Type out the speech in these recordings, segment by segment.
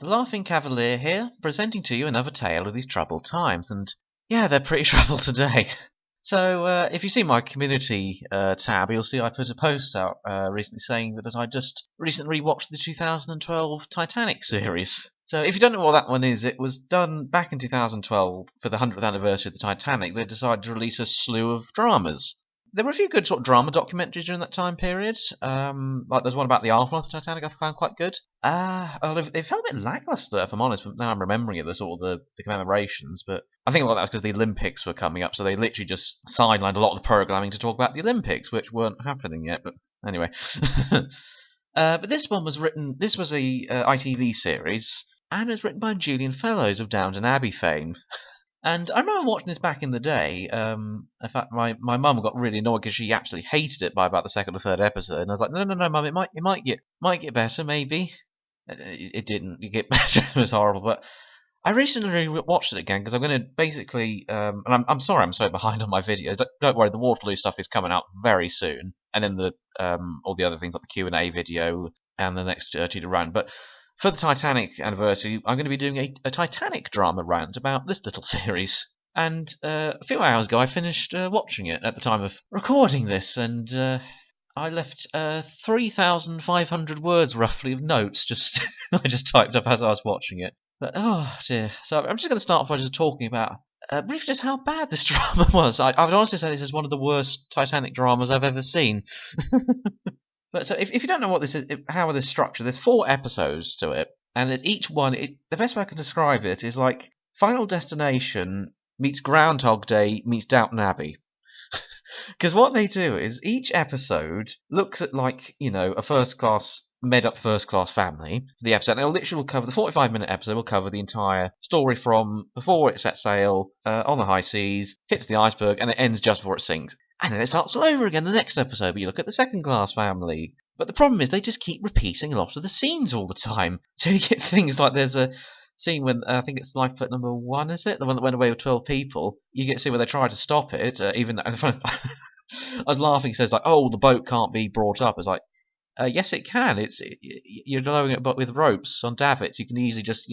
the Laughing Cavalier here, presenting to you another tale of these troubled times, and yeah, they're pretty troubled today. So, if you see my community tab, you'll see I put a post out recently saying that I just recently rewatched the 2012 Titanic series. So, if you don't know what that one is, it was done back in 2012 for the 100th anniversary of the Titanic. They decided to release a slew of dramas. There were a few good sort of drama documentaries during that time period. Like there's one about the aftermath of Titanic I found quite good. It felt a bit lackluster, if I'm honest. Now I'm remembering it, the sort of the commemorations, but I think a lot of that's because the Olympics were coming up, so they literally just sidelined a lot of the programming to talk about the Olympics, which weren't happening yet. But anyway, but this one was written. This was a ITV series, and it was written by Julian Fellows of Downton Abbey fame. And I remember watching this back in the day. In fact, my mum got really annoyed because she absolutely hated it by about the second or third episode. And I was like, no, mum, it might get better, maybe. It didn't. It get better. It was horrible. But I recently watched it again because I'm going to basically. And I'm sorry, I'm so behind on my videos. Don't worry, the Waterloo stuff is coming out very soon, and then the all the other things like the Q&A video and the next Tudor rant. But for the Titanic anniversary, I'm going to be doing a Titanic drama rant about this little series. And a few hours ago, I finished watching it at the time of recording this, and I left 3,500 words roughly of notes. Just I just typed up as I was watching it. But oh dear. So I'm just going to start off by just talking about briefly just how bad this drama was. I would honestly say this is one of the worst Titanic dramas I've ever seen. But so if you don't know what this is, how this is structured, there's 4 episodes to it, and each one, the best way I can describe it is like Final Destination meets Groundhog Day meets Downton Abbey. Because what they do is each episode looks at a made-up first-class family. The episode, and it'll literally cover the 45-minute episode. Will cover the entire story from before it sets sail on the high seas, hits the iceberg, and it ends just before it sinks. And then it starts all over again the next episode, but you look at the second-class family. But the problem is they just keep repeating a lot of the scenes all the time. So you get things like there's a scene when I think it's lifeboat number 1, is it? The one that went away with 12 people. You get to see where they try to stop it, even though I was laughing. It says like, "Oh, the boat can't be brought up." It's like, yes, it can. You're lowering it, but with ropes on davits, you can easily just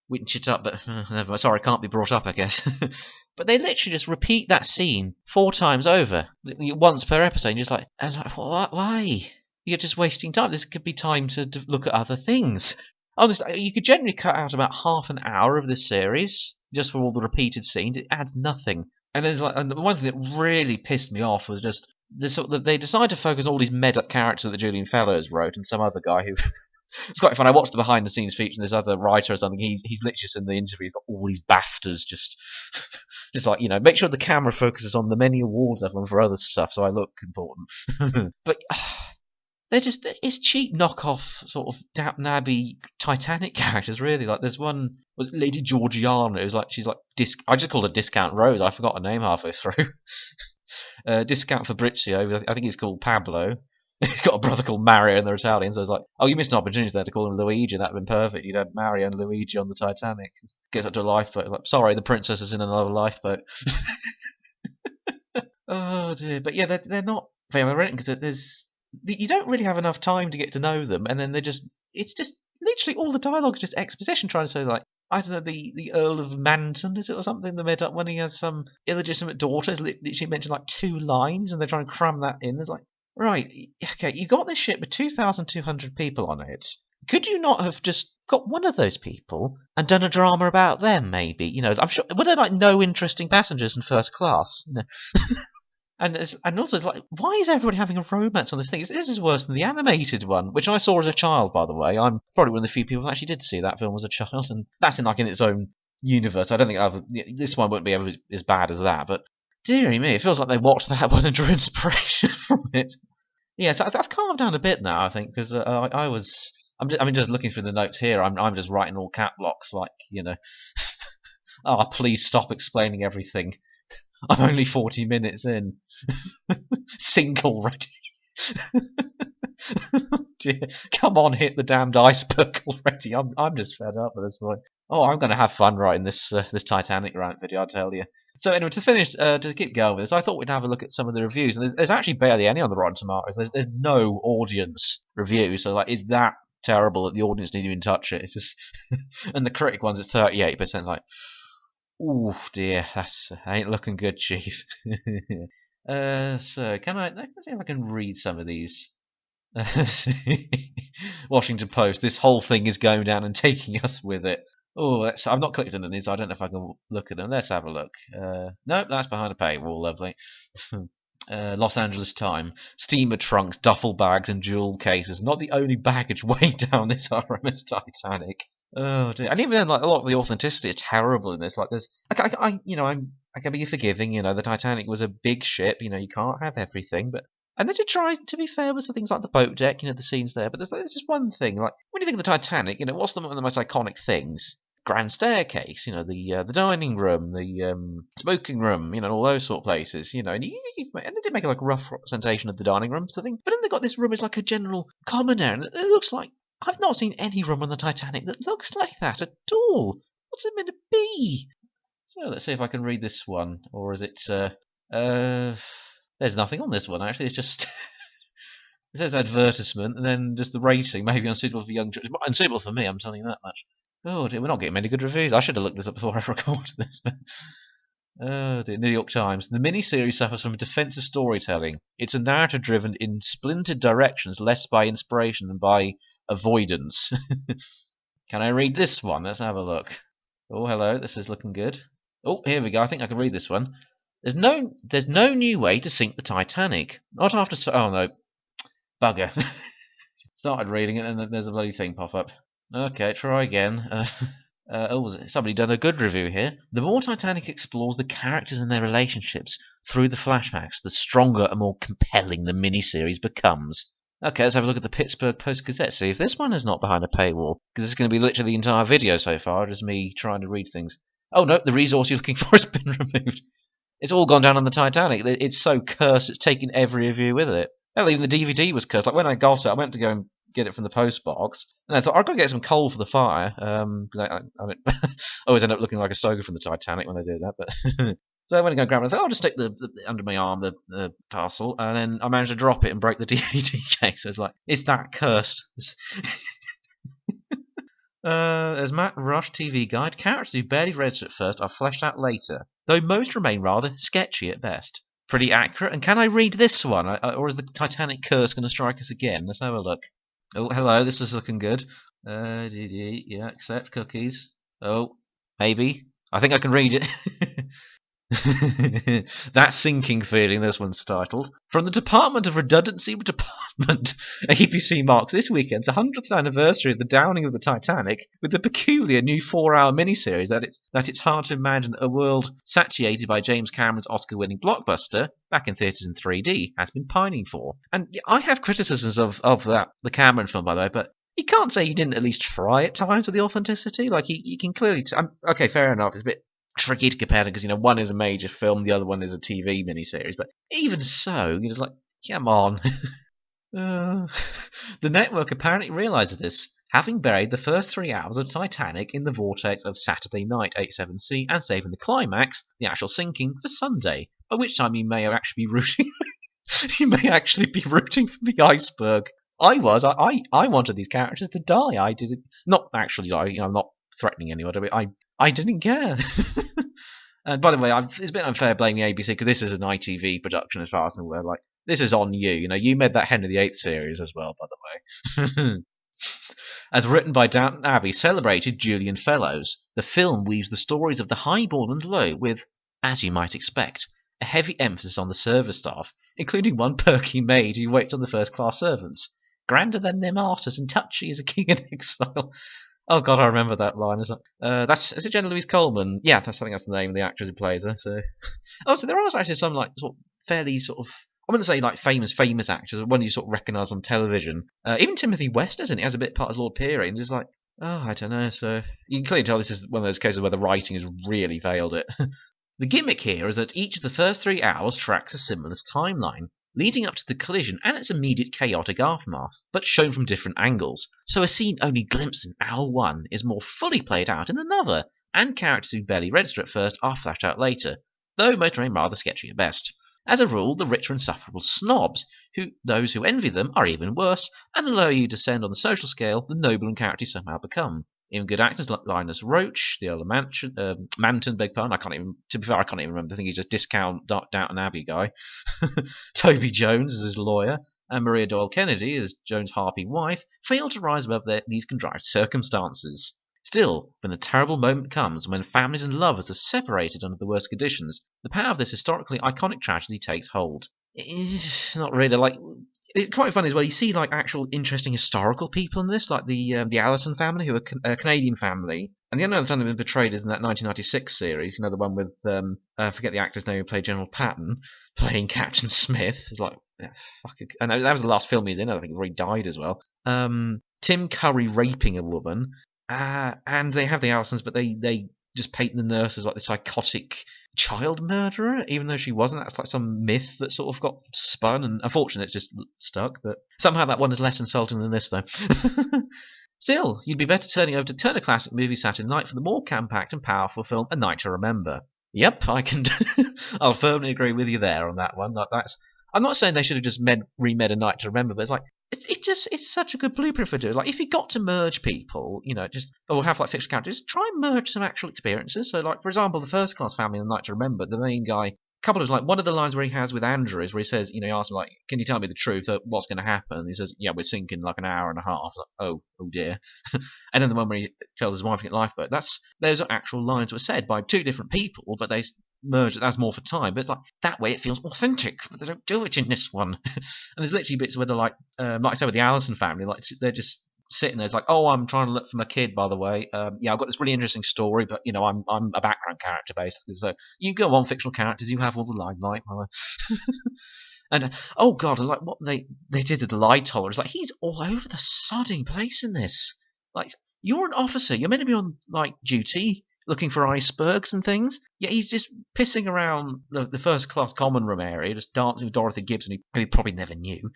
winch it up. But never mind. Sorry, it can't be brought up, I guess. But they literally just repeat that scene 4 times over, once per episode. And you're just like, why? You're just wasting time. This could be time to look at other things. Honestly, you could generally cut out about half an hour of this series just for all the repeated scenes. It adds nothing. And the one thing that really pissed me off was just they decided to focus on all these made-up characters that Julian Fellows wrote and some other guy who. It's quite fun. I watched the behind-the-scenes feature, and this other writer or something. He's literally just in the interview. He's got all these BAFTAs, just like make sure the camera focuses on the many awards I've won for other stuff, so I look important. But it's cheap knockoff sort of Downton Abbey Titanic characters, really. Like there's one was Lady Georgiana, who's like she's like I just called her Discount Rose. I forgot her name halfway through. Discount Fabrizio, I think he's called Pablo. He's got a brother called Mario, and they're Italian, so it's like, oh, you missed an opportunity there to call him Luigi. That'd have been perfect. You'd had Mario and Luigi on the Titanic. Gets up to a lifeboat. Like, sorry, the princess is in another lifeboat. Oh dear, but yeah, they're not very written because you don't really have enough time to get to know them, and then it's just literally all the dialogue is just exposition trying to say like, I don't know, the Earl of Manton, is it, or something? They made up when he has some illegitimate daughter. It's literally mentioned like 2 lines, and they're trying to cram that in. It's like, right, okay, you got this ship with 2,200 people on it. Could you not have just got one of those people and done a drama about them, maybe? I'm sure, were there like no interesting passengers in first class? And also, it's like, why is everybody having a romance on this thing? This is worse than the animated one, which I saw as a child, by the way. I'm probably one of the few people who actually did see that film as a child, and that's in its own universe. I don't think this one wouldn't be ever as bad as that, but dearie me, it feels like they watched that one and drew inspiration from it. Yeah, so I've calmed down a bit now, I think, because I'm just looking through the notes here. I'm just writing all cap locks, like please stop explaining everything. I'm only 40 minutes in. Sink already. Dear. Come on, hit the damned iceberg already. I'm just fed up at this point. Oh, I'm going to have fun writing this Titanic rant video, I'll tell you. So anyway, to keep going with this, I thought we'd have a look at some of the reviews, and there's actually barely any on the Rotten Tomatoes. There's no audience review, so like, is that terrible that the audience didn't even touch it. It's just, and the critic ones, it's 38%. It's like, ooh, dear, that's ain't looking good, Chief. So let's see if I can read some of these. Washington Post. This whole thing is going down and taking us with it. Oh, I've not clicked on these. So I don't know if I can look at them. Let's have a look. Nope, that's behind a paywall. Lovely. Los Angeles Time. Steamer trunks, duffel bags, and jewel cases. Not the only baggage way down this RMS Titanic. Oh dear. And even then, like a lot of the authenticity is terrible in this. Like there's, I can be forgiving. The Titanic was a big ship. You can't have everything, but. And they did try to be fair with some things like the boat deck, the scenes there. But there's just one thing. Like when you think of the Titanic, what's one of the most iconic things? Grand staircase, the dining room, the smoking room, all those sort of places, and they did make a rough representation of the dining room sort of thing. But then they got this room as like a general common area, and it looks like I've not seen any room on the Titanic that looks like that at all. What's it meant to be? So let's see if I can read this one, or is it? There's nothing on this one actually. It's just it says advertisement and then just the rating, maybe unsuitable for young children. Unsuitable for me, I'm telling you that much. Oh dear, we're not getting many good reviews. I should have looked this up before I recorded this. Oh dear, New York Times. The miniseries suffers from defensive storytelling. It's a narrative driven in splintered directions, less by inspiration than by avoidance. Can I read this one? Let's have a look. Oh, hello. This is looking good. Oh, here we go. I think I can read this one. There's no new way to sink the Titanic. Not after. Oh no, bugger. Started reading it and then there's a bloody thing pop up. Okay, try again. Somebody done a good review here. The more Titanic explores the characters and their relationships through the flashbacks, the stronger and more compelling the miniseries becomes. Okay, let's have a look at the Pittsburgh Post-Gazette. See if this one is not behind a paywall, because this is going to be literally the entire video so far, just me trying to read things. Oh no, the resource you're looking for has been removed. It's all gone down on the Titanic. It's so cursed, it's taken every review with it. Hell, even the DVD was cursed. Like when I got it, I went to go and get it from the post box, and I thought I've got to get some coal for the fire. Because I always end up looking like a stoker from the Titanic when I do that. But so I went to go grab it. I thought I'll just stick the under my arm the parcel, and then I managed to drop it and break the DVD case. So it's like it's that cursed. There's Matt Rush TV Guide. Characters who barely register at first are fleshed out later, though most remain rather sketchy at best. Pretty accurate. And can I read this one? Or is the Titanic curse going to strike us again? Let's have a look. Oh, hello. This is looking good. Yeah, accept cookies. Oh, maybe. I think I can read it. That sinking feeling, this one's titled. From the Department of Redundancy Department, ABC marks this weekend's 100th anniversary of the downing of the Titanic with the peculiar new 4-hour miniseries that it's hard to imagine a world satiated by James Cameron's Oscar-winning blockbuster, back in theatres in 3D, has been pining for. And I have criticisms of the Cameron film, by the way, but you can't say he didn't at least try at times with the authenticity. Like, you can clearly... okay, fair enough, it's a bit tricky to compare them because one is a major film, the other one is a TV miniseries. But even so, you're just like, come on. The network apparently realises this, having buried the first 3 hours of Titanic in the vortex of Saturday night 87C and saving the climax, the actual sinking, for Sunday. By which time you may actually be rooting. You may actually be rooting for the iceberg. I wanted these characters to die. I didn't, not actually die. I'm not threatening anyone. I didn't care. And by the way, it's a bit unfair blaming ABC because this is an ITV production as far as I'm aware. Like, this is on you. You made that Henry VIII series as well, by the way. As written by Downton Abbey celebrated Julian Fellows, the film weaves the stories of the highborn and low with, as you might expect, a heavy emphasis on the service staff, including one perky maid who waits on the first-class servants. Grander than their masters and touchy as a king in exile. Oh god, I remember that line. Is it Jenna Louise Coleman? Yeah, I think that's the name of the actress who plays her. So, so there are actually some sort of fairly sort of, I wouldn't say like famous actors, one you sort of recognise on television. Even Timothy West, isn't he? Has a bit part as Lord Peary, and just like, I don't know. So you can clearly tell this is one of those cases where the writing has really veiled it. The gimmick here is that each of the first 3 hours tracks a similar timeline, leading up to the collision and its immediate chaotic aftermath, but shown from different angles. So a scene only glimpsed in hour 1 is more fully played out in another, and characters who barely register at first are flashed out later, though most remain rather sketchy at best. As a rule, the rich are insufferable snobs, those who envy them are even worse, and the lower you descend on the social scale, the nobler in character you somehow become. Even good actors like Linus Roach, the Earl of Manton, beg pardon, to be fair, I can't even remember. I think he's just discount Downton Abbey guy. Toby Jones as his lawyer, and Maria Doyle Kennedy as Jones' harpy wife, fail to rise above these contrived circumstances. Still, when the terrible moment comes, when families and lovers are separated under the worst conditions, the power of this historically iconic tragedy takes hold. It's not really like. It's quite funny as well. You see like actual interesting historical people in this, like the Allison family, who are a Canadian family. And the only other time they've been portrayed is in that 1996 series, the one with I forget the actor's name who played General Patton, playing Captain Smith. It's like, fuck. I know that was the last film he's in. I think he's already died as well. Tim Curry raping a woman, and they have the Allisons, but they just paint the nurse as like the psychotic child murderer, even though she wasn't. That's like some myth that sort of got spun, and unfortunately it's just stuck. But somehow that one is less insulting than this, though. Still, you'd be better turning over to Turner Classic Movie Saturday night for the more compact and powerful film A Night to Remember. Yep, I can. I'll firmly agree with you there on that one. I'm not saying they should have just remade A Night to Remember, but it's like it's such a good blueprint for doing. Like if you got to merge people, or have like fictional characters, try and merge some actual experiences. So like for example, the First Class family in A Night to Remember, the main guy. Couple of one of the lines where he has with Andrew is where he says, he asks him like, "Can you tell me the truth? What's going to happen?" And he says, "Yeah, we're sinking like an hour and a half." Like, oh dear. And then the one where he tells his wife to get a lifeboat. Those are actual lines that were said by two different people, but they merge. That's more for time. But it's like that way it feels authentic. But they don't do it in this one. And there's literally bits where they're like I said with the Allison family, like they're just sitting there. It's like, oh, I'm trying to look for my kid, by the way. Yeah, I've got this really interesting story, but I'm a background character basically. So you go on fictional characters, you have all the limelight. And oh god, like what they did to the light tolerance. Like he's all over the sodding place in this. Like you're an officer, you're meant to be on like duty, looking for icebergs and things. Yet he's just pissing around the first class common room area, just dancing with Dorothy Gibson, who he probably never knew.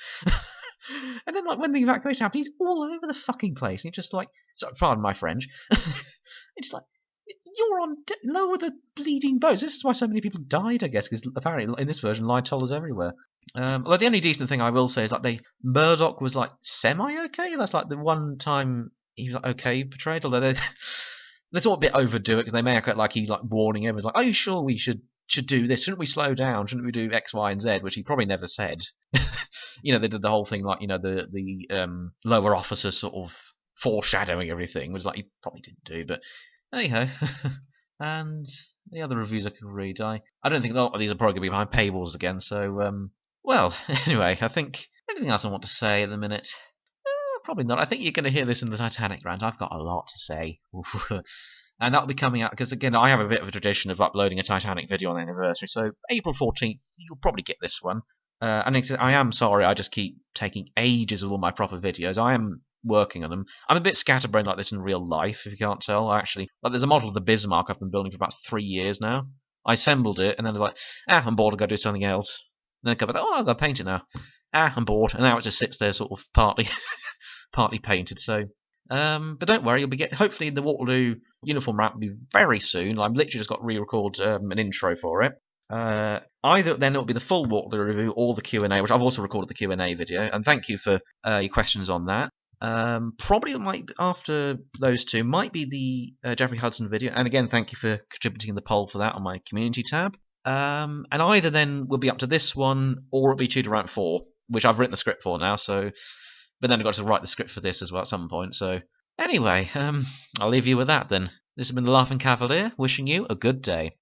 And then, like, when the evacuation happened, he's all over the fucking place. And you're just like, pardon my French. It's just like, you're on lower the bleeding boats. This is why so many people died, I guess, because apparently in this version, light tollers everywhere. Although the only decent thing I will say is like Murdoch was like semi-okay. That's like the one time he was like okay portrayed. Although they're sort of a bit overdo it because they make it like he's like warning everyone, like, "Are you sure we should do this? Shouldn't we slow down? Shouldn't we do X, Y, and Z?" Which he probably never said. They did the whole thing like the lower officers sort of foreshadowing everything, which like he probably didn't do. But there you go. And the other reviews I could read, I don't think these are probably going to be behind paywalls again. So well, anyway, I think anything else I want to say at the minute. Probably not. I think you're going to hear this in the Titanic rant. I've got a lot to say. And that'll be coming out because, again, I have a bit of a tradition of uploading a Titanic video on the anniversary. So April 14th, you'll probably get this one. And I am sorry, I just keep taking ages with all my proper videos. I am working on them. I'm a bit scatterbrained like this in real life, if you can't tell. Actually, like there's a model of the Bismarck I've been building for about 3 years now. I assembled it, and then I was like, I'm bored, I've got to do something else. And then I go back, I've got to paint it now. I'm bored. And now it just sits there sort of partly painted. So, but don't worry, you'll be hopefully the Waterloo uniform wrap will be very soon. I've literally just got to re-record an intro for it. Either then it'll be the full Waterloo review or the Q&A, which I've also recorded the Q&A video. And thank you for your questions on that. Probably after those two might be the Jeffrey Hudson video. And again, thank you for contributing in the poll for that on my community tab. And either then we'll be up to this one or it'll be Tudor Round 4, which I've written the script for now. So. But then I've got to write the script for this as well at some point. So anyway, I'll leave you with that then. This has been the Laughing Cavalier, wishing you a good day.